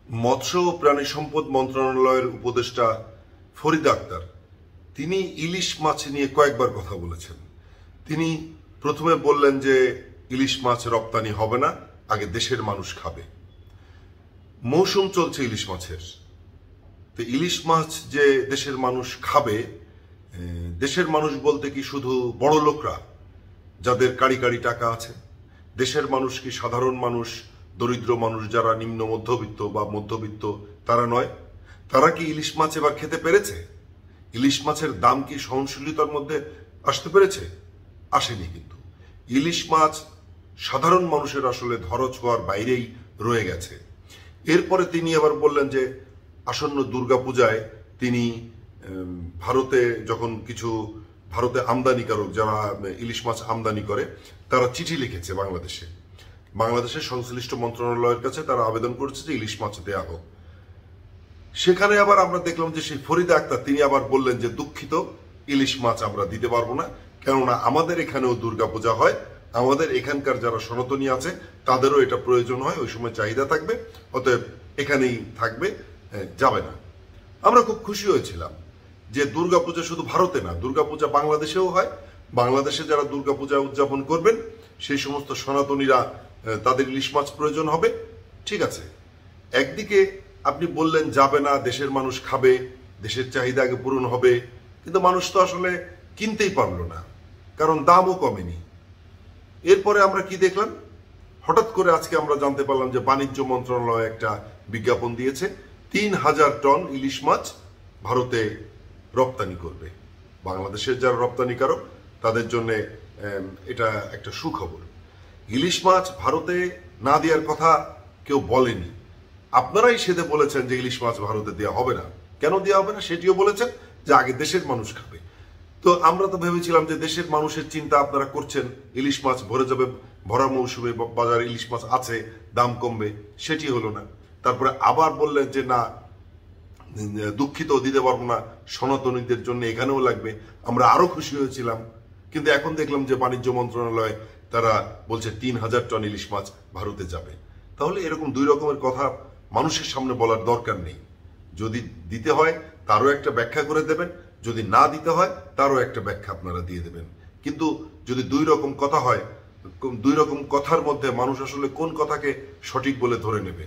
মৎস্য ও প্রাণী সম্পদ মন্ত্রণালয়ের উপদেষ্টা ফরিদা আক্তার তিনি ইলিশ মাছ নিয়ে কয়েকবার কথা বলেছেন। তিনি প্রথমে বললেন যে ইলিশ মাছ রপ্তানি হবে না, আগে দেশের মানুষ খাবে। মৌসুম চলছে ইলিশ মাছের, তো ইলিশ মাছ যে দেশের মানুষ খাবে, দেশের মানুষ বলতে কি শুধু বড় লোকরা যাদের কাড়ি কাড়ি টাকা আছে? দেশের মানুষ কি সাধারণ মানুষ, দরিদ্র মানুষ যারা নিম্ন মধ্যবিত্ত বা মধ্যবিত্ত তারা নয়? তারা কি ইলিশ মাছ এবার খেতে পেরেছে? ইলিশ মাছের দাম কি সহনশীলতার মধ্যে আসতে পেরেছে? আসেনি। কিন্তু ইলিশ মাছ সাধারণ মানুষের আসলে ধরাছোঁয়ার বাইরেই রয়ে গেছে। এরপরে তিনি আবার বললেন যে আসন্ন দুর্গাপূজায় তিনি ভারতে যখন কিছু ভারতে আমদানিকারক যারা ইলিশ মাছ আমদানি করে তারা চিঠি লিখেছে বাংলাদেশের সংশ্লিষ্ট মন্ত্রণালয়ের কাছে, তারা আবেদন করেছে যে ইলিশ মাছ দেয়া হোক। সেখানে আবার আমরা দেখলাম যে সেই ফরিদা আক্তার তিনি আবার বললেন যে দুঃখিত, ইলিশ মাছ আমরা দিতে পারবো না, কেননা আমাদের এখানেও দুর্গাপূজা হয়, আমাদের এখানকার যারা সনাতনী আছে তাদেরও এটা প্রয়োজন হয়, ওই সময় চাহিদা থাকবে, অতএব এখানেই থাকবে, যাবে না। আমরা খুব খুশি হয়েছিলাম যে দুর্গাপূজা শুধু ভারতে না, দুর্গাপূজা বাংলাদেশেও হয়। বাংলাদেশে যারা দুর্গাপূজা উদযাপন করবেন সেই সমস্ত সনাতনীরা তাদের ইলিশ মাছ প্রয়োজন হবে। ঠিক আছে, একদিকে আপনি বললেন যাবে না, দেশের মানুষ খাবে, দেশের চাহিদা আগে পূরণ হবে, কিন্তু মানুষ তো আসলে কিনতেই পারলো না, কারণ দামও কমেনি। এরপরে আমরা কি দেখলাম? হঠাৎ করে আজকে আমরা জানতে পারলাম যে বাণিজ্য মন্ত্রণালয় একটা বিজ্ঞাপন দিয়েছে ৩,০০০ টন ইলিশ মাছ ভারতে রপ্তানি করবে। বাংলাদেশের যারা রপ্তানিকারক তাদের জন্য এটা একটা সুখবর। ইলিশ মাছ ভারতে না দেওয়ার কথা কেউ বলেনি, আপনারাই সেদে বলেছেন যে ইলিশ মাছ ভারতে দেওয়া হবে না। কেন দেওয়া হবে না সেটিও বলেছেন যে আগে দেশের মানুষ খাবে। তো আমরা তো ভেবেছিলাম যে দেশের মানুষের চিন্তা আপনারা করছেন, ইলিশ মাছ ভরে যাবে, ভরা মৌসুমে বাজারে ইলিশ মাছ আছে, দাম কমবে, সেটি হলো না। তারপরে আবার বললেন যে না, দুঃখিত, দিতে পারবো না, সনাতনীদের জন্য এখানেও লাগবে। আমরা আরো খুশি হয়েছিলাম, কিন্তু এখন দেখলাম যে বাণিজ্য মন্ত্রণালয় তারা বলছে ৩,০০০ টন ইলিশ মাছ ভারতে যাবে। তাহলে এরকম দুই রকমের কথা মানুষের সামনে বলার দরকার নেই। যদি দিতে হয় তারও একটা ব্যাখ্যা করে দেবেন, যদি না দিতে হয় তারও একটা ব্যাখ্যা আপনারা দিয়ে দেবেন। কিন্তু যদি দুই রকম কথা হয়, দুই রকম কথার মধ্যে মানুষ আসলে কোন কথাকে সঠিক বলে ধরে নেবে?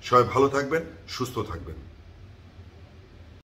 সবাই ভালো থাকবেন, সুস্থ থাকবেন।